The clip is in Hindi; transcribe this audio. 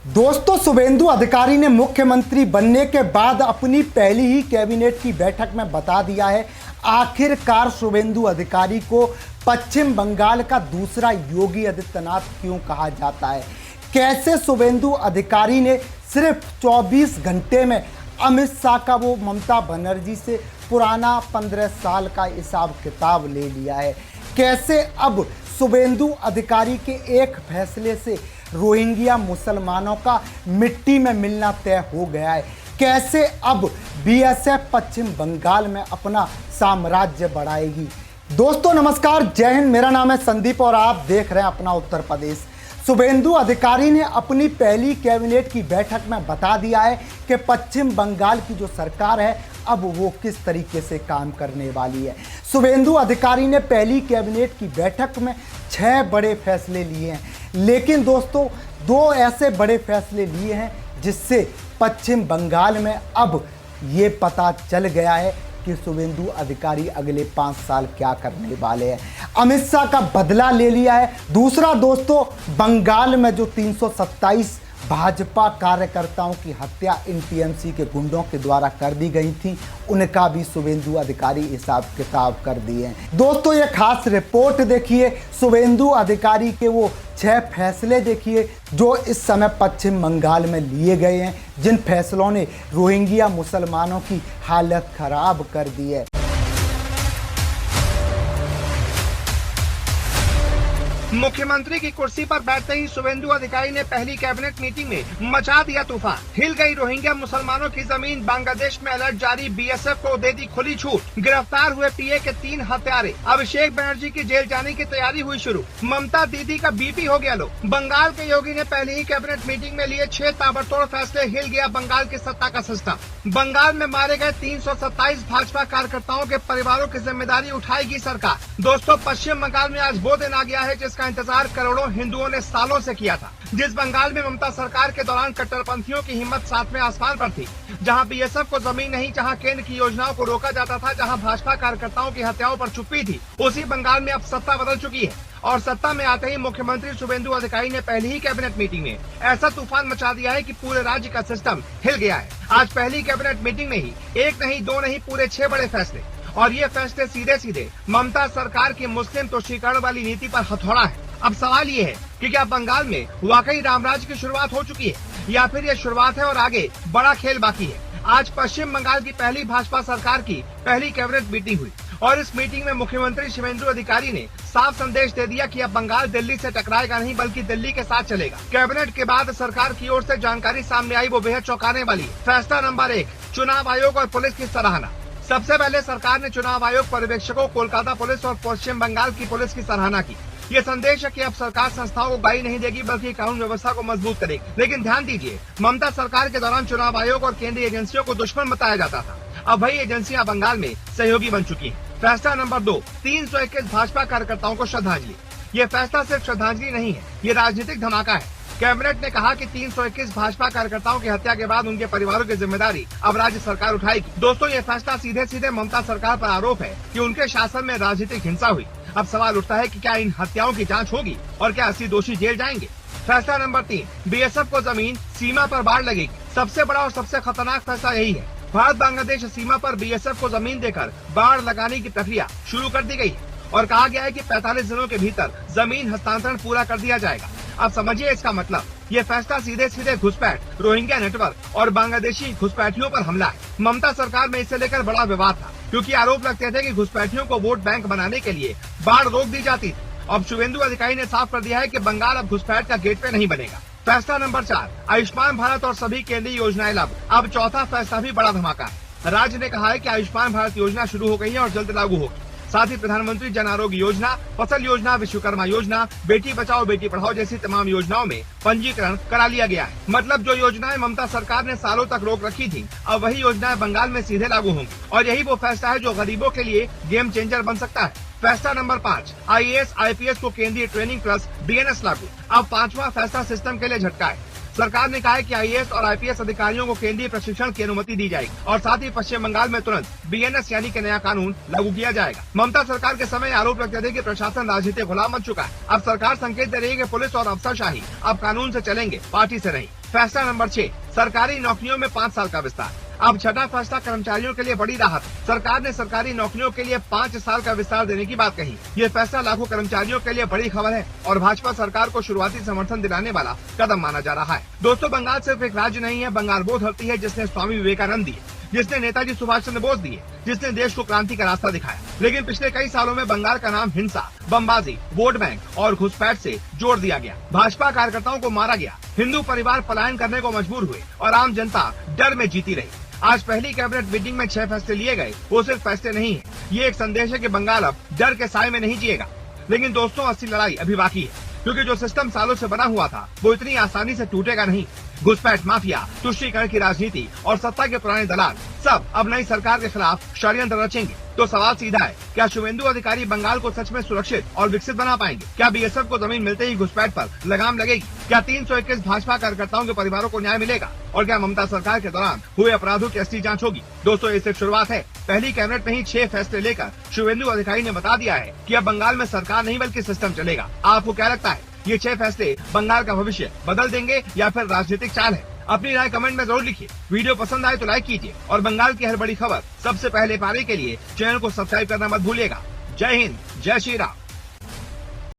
दोस्तों, शुभेंदु अधिकारी ने मुख्यमंत्री बनने के बाद अपनी पहली ही कैबिनेट की बैठक में बता दिया है आखिरकार शुभेंदु अधिकारी को पश्चिम बंगाल का दूसरा योगी आदित्यनाथ क्यों कहा जाता है। कैसे शुभेंदु अधिकारी ने सिर्फ 24 घंटे में अमित शाह का वो ममता बनर्जी से पुराना 15 साल का हिसाब किताब ले लिया है। कैसे अब शुभेंदु अधिकारी के एक फैसले से रोहिंग्या मुसलमानों का मिट्टी में मिलना तय हो गया है। कैसे अब बीएसएफ पश्चिम बंगाल में अपना साम्राज्य बढ़ाएगी। दोस्तों नमस्कार, जय हिंद। मेरा नाम है संदीप और आप देख रहे हैं अपना उत्तर प्रदेश। शुभेंदु अधिकारी ने अपनी पहली कैबिनेट की बैठक में बता दिया है कि पश्चिम बंगाल की जो सरकार है अब वो किस तरीके से काम करने वाली है। शुभेंदु अधिकारी ने पहली कैबिनेट की बैठक में 6 बड़े फैसले लिए हैं, लेकिन दोस्तों 2 ऐसे बड़े फैसले लिए हैं जिससे पश्चिम बंगाल में अब ये पता चल गया है कि शुभेंदु अधिकारी अगले 5 साल क्या करने वाले हैं। अमित शाह का बदला ले लिया है। दूसरा दोस्तों, बंगाल में जो 327 भाजपा कार्यकर्ताओं की हत्या इन टीएमसी के गुंडों के द्वारा कर दी गई थी, उनका भी शुभेंदु अधिकारी हिसाब किताब कर दिए हैं। दोस्तों ये खास रिपोर्ट देखिए, शुभेंदु अधिकारी के वो 6 फैसले देखिए जो इस समय पश्चिम बंगाल में लिए गए हैं, जिन फैसलों ने रोहिंग्या मुसलमानों की हालत खराब कर दी है। मुख्यमंत्री की कुर्सी पर बैठते ही शुभेंदु अधिकारी ने पहली कैबिनेट मीटिंग में मचा दिया तूफान। हिल गई रोहिंग्या मुसलमानों की जमीन। बांग्लादेश में अलर्ट जारी, बीएसएफ को दे दी खुली छूट। गिरफ्तार हुए पीए के 3 हत्यारे। अभिषेक बनर्जी की जेल जाने की तैयारी हुई शुरू। ममता दीदी का बीपी हो गया लो। बंगाल के योगी ने पहली ही कैबिनेट मीटिंग में लिए 6 ताबड़तोड़ फैसले। हिल गया बंगाल की सत्ता का सिस्टम। बंगाल में मारे गए 327 भाजपा कार्यकर्ताओं के परिवारों की जिम्मेदारी उठाएगी सरकार। दोस्तों पश्चिम बंगाल में आज वो दिन आ गया है जिसका इंतजार करोड़ों हिंदुओं ने सालों से किया था। जिस बंगाल में ममता सरकार के दौरान कट्टरपंथियों की हिम्मत 7वें आसमान पर थी, जहां बीएसएफ को जमीन नहीं, जहां केंद्र की योजनाओं को रोका जाता था, जहां भाजपा कार्यकर्ताओं की हत्याओं पर चुप्पी थी, उसी बंगाल में अब सत्ता बदल चुकी है। और सत्ता में आते ही मुख्यमंत्री शुभेंदु अधिकारी ने पहली ही कैबिनेट मीटिंग में ऐसा तूफान मचा दिया है कि पूरे राज्य का सिस्टम हिल गया है। आज पहली कैबिनेट मीटिंग में ही 1 नहीं 2 नहीं पूरे 6 बड़े फैसले, और ये फैसले सीधे सीधे ममता सरकार की मुस्लिम तुष्टीकरण वाली नीति पर हथौड़ा है। अब सवाल ये है कि क्या बंगाल में वाकई रामराज्य की शुरुआत हो चुकी है या फिर ये शुरुआत है और आगे बड़ा खेल बाकी है। आज पश्चिम बंगाल की पहली भाजपा सरकार की पहली कैबिनेट मीटिंग हुई और इस मीटिंग में मुख्यमंत्री शुभेंदु अधिकारी ने साफ संदेश दे दिया कि अब बंगाल दिल्ली से टकराएगा नहीं बल्कि दिल्ली के साथ चलेगा। कैबिनेट के बाद सरकार की ओर से जानकारी सामने आई, वो बेहद चौंकाने वाली है। फैसला नंबर 1, चुनाव आयोग और पुलिस की सराहना। सबसे पहले सरकार ने चुनाव आयोग, पर्यवेक्षकों, कोलकाता पुलिस और पश्चिम बंगाल की पुलिस की सराहना की। ये संदेश है कि अब सरकार संस्थाओं को गाई नहीं देगी बल्कि कानून व्यवस्था को मजबूत करेगी। लेकिन ध्यान दीजिए, ममता सरकार के दौरान चुनाव आयोग और केंद्रीय एजेंसियों को दुश्मन बताया जाता था, अब वही एजेंसियां बंगाल में सहयोगी बन चुकी हैं। फैसला नंबर 2, 321 भाजपा कार्यकर्ताओं को श्रद्धांजलि। ये फैसला सिर्फ श्रद्धांजलि नहीं है, ये राजनीतिक धमाका है। कैबिनेट ने कहा कि 321 भाजपा कार्यकर्ताओं की हत्या के बाद उनके परिवारों की जिम्मेदारी अब राज्य सरकार उठाएगी। दोस्तों ये फैसला सीधे सीधे ममता सरकार पर आरोप है कि उनके शासन में राजनीतिक हिंसा हुई। अब सवाल उठता है कि क्या इन हत्याओं की जांच होगी और क्या असली दोषी जेल जाएंगे। फैसला नंबर 3, बीएसएफ को जमीन, सीमा पर बाढ़ लगेगी। सबसे बड़ा और सबसे खतरनाक फैसला यही है। भारत बांग्लादेश सीमा पर बीएसएफ को जमीन देकर बाढ़ लगाने की प्रक्रिया शुरू कर दी गई है और कहा गया है कि 45 दिनों के भीतर जमीन हस्तांतरण पूरा कर दिया जाएगा। अब समझिए इसका मतलब, ये फैसला सीधे सीधे घुसपैठ, रोहिंग्या नेटवर्क और बांग्लादेशी घुसपैठियों पर हमला है। ममता सरकार में इसे लेकर बड़ा विवाद था क्योंकि आरोप लगते थे कि घुसपैठियों को वोट बैंक बनाने के लिए बाढ़ रोक दी जाती थी। अब शुभेंदु अधिकारी ने साफ कर दिया है कि बंगाल अब घुसपैठ का गेटवे नहीं बनेगा। फैसला नंबर 4, आयुष्मान भारत और सभी केंद्रीय योजनाएं लागू। अब चौथा फैसला भी बड़ा धमाका है। राज्य ने कहा है कि आयुष्मान भारत योजना शुरू हो गई है और जल्द लागू होगी। साथ ही प्रधानमंत्री जन आरोग्य योजना, फसल योजना, विश्वकर्मा योजना, बेटी बचाओ बेटी पढ़ाओ जैसी तमाम योजनाओं में पंजीकरण करा लिया गया है। मतलब जो योजनाएं ममता सरकार ने सालों तक रोक रखी थी, अब वही योजनाएं बंगाल में सीधे लागू होंगी और यही वो फैसला है जो गरीबों के लिए गेम चेंजर बन सकता है। फैसला नंबर 5, आईएएस आईपीएस को केंद्रीय ट्रेनिंग प्लस बीएनएस लागू। अब 5वां फैसला सिस्टम के लिए झटका है। सरकार ने कहा है कि आईएएस और आईपीएस अधिकारियों को केंद्रीय प्रशिक्षण की अनुमति दी जाएगी और साथ ही पश्चिम बंगाल में तुरंत बीएनएस यानी कि नया कानून लागू किया जाएगा। ममता सरकार के समय आरोप लगते थे कि प्रशासन राजनीतिक गुलाम बन चुका है। अब सरकार संकेत दे रही है कि पुलिस और अफसरशाही अब कानून से चलेंगे, पार्टी से नहीं। फैसला नंबर 6, सरकारी नौकरियों में 5 साल का विस्तार। अब छठा फैसला कर्मचारियों के लिए बड़ी राहत। सरकार ने सरकारी नौकरियों के लिए 5 साल का विस्तार देने की बात कही। ये फैसला लाखों कर्मचारियों के लिए बड़ी खबर है और भाजपा सरकार को शुरुआती समर्थन दिलाने वाला कदम माना जा रहा है। दोस्तों, बंगाल सिर्फ एक राज्य नहीं है, बंगाल वो धरती है जिसने स्वामी विवेकानंद दिए, जिसने नेताजी सुभाष चंद्र बोस दिए, जिसने देश को क्रांति का रास्ता दिखाया। लेकिन पिछले कई सालों में बंगाल का नाम हिंसा, बमबाजी, वोट बैंक और घुसपैठ से जोड़ दिया गया। भाजपा कार्यकर्ताओं को मारा गया, हिंदू परिवार पलायन करने को मजबूर हुए और आम जनता डर में जीती रही। आज पहली कैबिनेट मीटिंग में 6 फैसले लिए गए। वो सिर्फ फैसले नहीं है, ये एक संदेश है कि बंगाल अब डर के साए में नहीं जिएगा। लेकिन दोस्तों, असली लड़ाई अभी बाकी है, क्योंकि जो सिस्टम सालों से बना हुआ था वो इतनी आसानी से टूटेगा नहीं। घुसपैठ माफिया, तुष्टीकरण की राजनीति और सत्ता के पुराने दलाल सब अब नई सरकार के खिलाफ षड्यंत्र रचेंगे। तो सवाल सीधा है, क्या शुवेंदु अधिकारी बंगाल को सच में सुरक्षित और विकसित बना पाएंगे? क्या बीएसएफ को जमीन मिलते ही घुसपैठ पर लगाम लगेगी? क्या 321 भाजपा कार्यकर्ताओं के परिवारों को न्याय मिलेगा? और क्या ममता सरकार के दौरान हुए अपराधों की असली जांच होगी? दोस्तों, ये सिर्फ शुरुआत है। पहली कैबिनेट में ही 6 फैसले लेकर शुवेंदु अधिकारी ने बता दिया है कि अब बंगाल में सरकार नहीं बल्कि सिस्टम चलेगा। आपको क्या लगता है, ये 6 फैसले बंगाल का भविष्य बदल देंगे या फिर राजनीतिक चाल है? अपनी राय कमेंट में जरूर लिखिए। वीडियो पसंद आए तो लाइक कीजिए और बंगाल की हर बड़ी खबर सबसे पहले पाने के लिए चैनल को सब्सक्राइब करना मत भूलिएगा। जय हिंद, जय श्री राम।